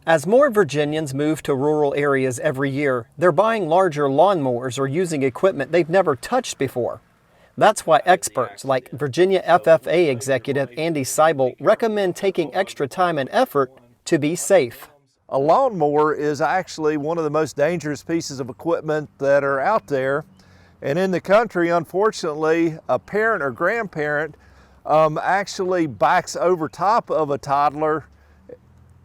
As more Virginians move to rural areas every year, they're buying larger lawnmowers or using equipment they've never touched before. That's why experts like Virginia FFA executive Andy Seibel recommend taking extra time and effort to be safe. A lawnmower is actually one of the most dangerous pieces of equipment that are out there. And in the country, unfortunately, a parent or grandparent actually backs over top of a toddler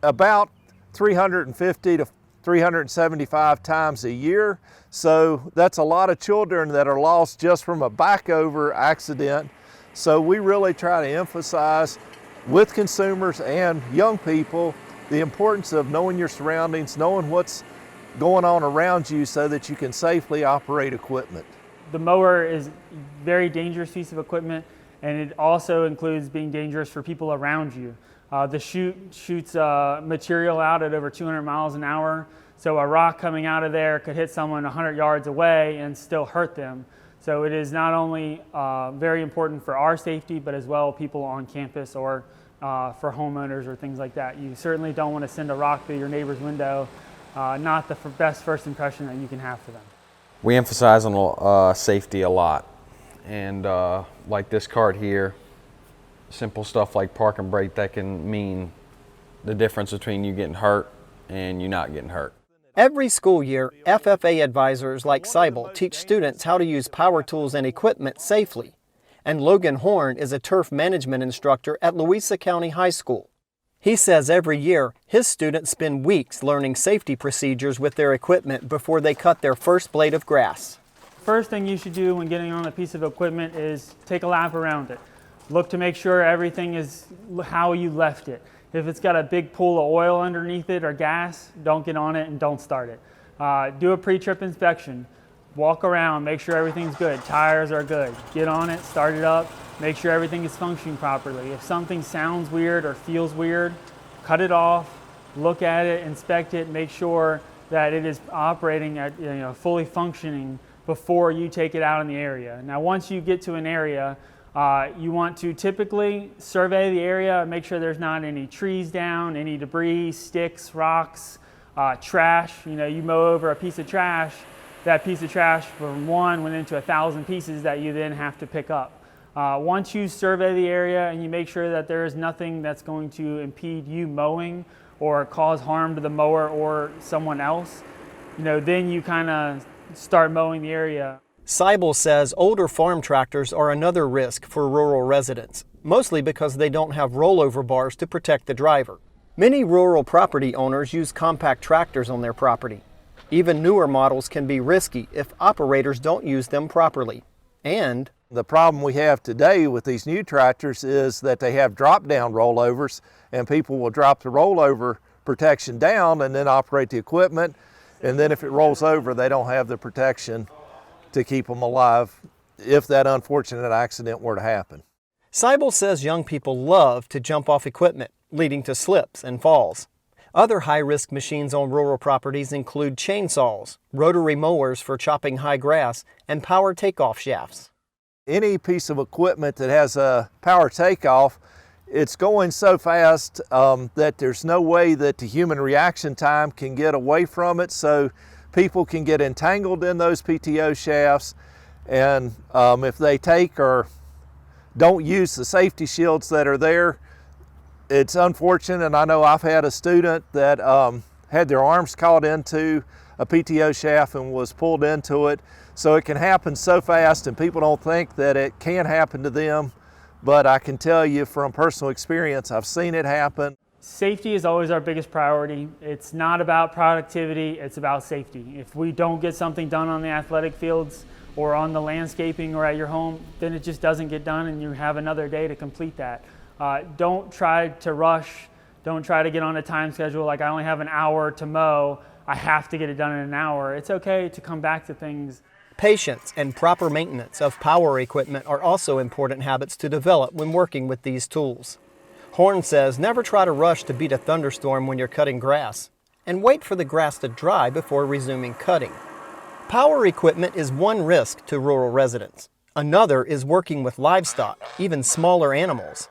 about 350 to 375 times a year. So that's a lot of children that are lost just from a backover accident. So we really try to emphasize with consumers and young people the importance of knowing your surroundings, knowing what's going on around you so that you can safely operate equipment. The mower is a very dangerous piece of equipment, and it also includes being dangerous for people around you. The chute shoots material out at over 200 miles an hour, so a rock coming out of there could hit someone 100 yards away and still hurt them. So it is not only very important for our safety, but as well people on campus or for homeowners or things like that. You certainly don't want to send a rock through your neighbor's window, not the best first impression that you can have for them. We emphasize on safety a lot, and like this cart here, simple stuff like park and brake, that can mean the difference between you getting hurt and you not getting hurt. Every school year, FFA advisors like Seibel teach students how to use power tools and equipment safely. And Logan Horn is a turf management instructor at Louisa County High School. He says every year, his students spend weeks learning safety procedures with their equipment before they cut their first blade of grass. First thing you should do when getting on a piece of equipment is take a lap around it. Look to make sure everything is how you left it. If it's got a big pool of oil underneath it or gas, don't get on it and don't start it. Do a pre-trip inspection. Walk around, make sure everything's good. Tires are good. Get on it, start it up, make sure everything is functioning properly. If something sounds weird or feels weird, cut it off, look at it, inspect it, make sure that it is operating at fully functioning before you take it out in the area. Now once you get to an area, you want to typically survey the area, make sure there's not any trees down, any debris, sticks, rocks, trash. You mow over a piece of trash, that piece of trash from one went into 1,000 pieces that you then have to pick up. Once you survey the area and you make sure that there is nothing that's going to impede you mowing or cause harm to the mower or someone else, then you kind of start mowing the area. Seibel says older farm tractors are another risk for rural residents, mostly because they don't have rollover bars to protect the driver. Many rural property owners use compact tractors on their property. Even newer models can be risky if operators don't use them properly. And the problem we have today with these new tractors is that they have drop-down rollovers, and people will drop the rollover protection down and then operate the equipment, and then if it rolls over, they don't have the protection to keep them alive if that unfortunate accident were to happen. Seibel says young people love to jump off equipment, leading to slips and falls. Other high-risk machines on rural properties include chainsaws, rotary mowers for chopping high grass, and power takeoff shafts. Any piece of equipment that has a power takeoff, it's going so fast that there's no way that the human reaction time can get away from it, so people can get entangled in those PTO shafts, and if they take or don't use the safety shields that are there, it's unfortunate. And I know I've had a student that had their arms caught into a PTO shaft and was pulled into it. So it can happen so fast, and people don't think that it can happen to them, but I can tell you from personal experience, I've seen it happen. Safety is always our biggest priority. It's not about productivity, it's about safety. If we don't get something done on the athletic fields or on the landscaping or at your home, then it just doesn't get done and you have another day to complete that. Don't try to rush, don't try to get on a time schedule like I only have an hour to mow, I have to get it done in an hour. It's okay to come back to things. Patience and proper maintenance of power equipment are also important habits to develop when working with these tools. Horn says never try to rush to beat a thunderstorm when you're cutting grass, and wait for the grass to dry before resuming cutting. Power equipment is one risk to rural residents. Another is working with livestock, even smaller animals.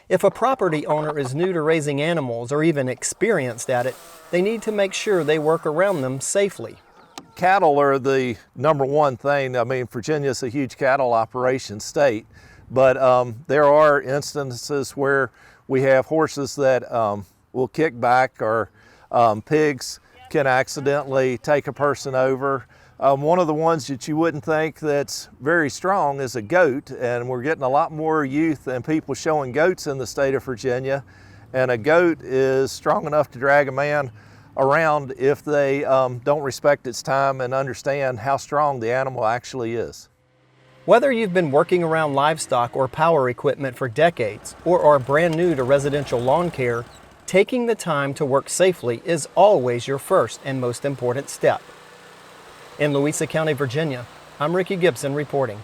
If a property owner is new to raising animals or even experienced at it, they need to make sure they work around them safely. Cattle are the number one thing. I mean, Virginia's a huge cattle operation state, but there are instances where we have horses that will kick back, or pigs can accidentally take a person over. One of the ones that you wouldn't think that's very strong is a goat, and we're getting a lot more youth and people showing goats in the state of Virginia, and a goat is strong enough to drag a man around if they don't respect its time and understand how strong the animal actually is. Whether you've been working around livestock or power equipment for decades or are brand new to residential lawn care, taking the time to work safely is always your first and most important step. In Louisa County, Virginia, I'm Ricky Gibson reporting.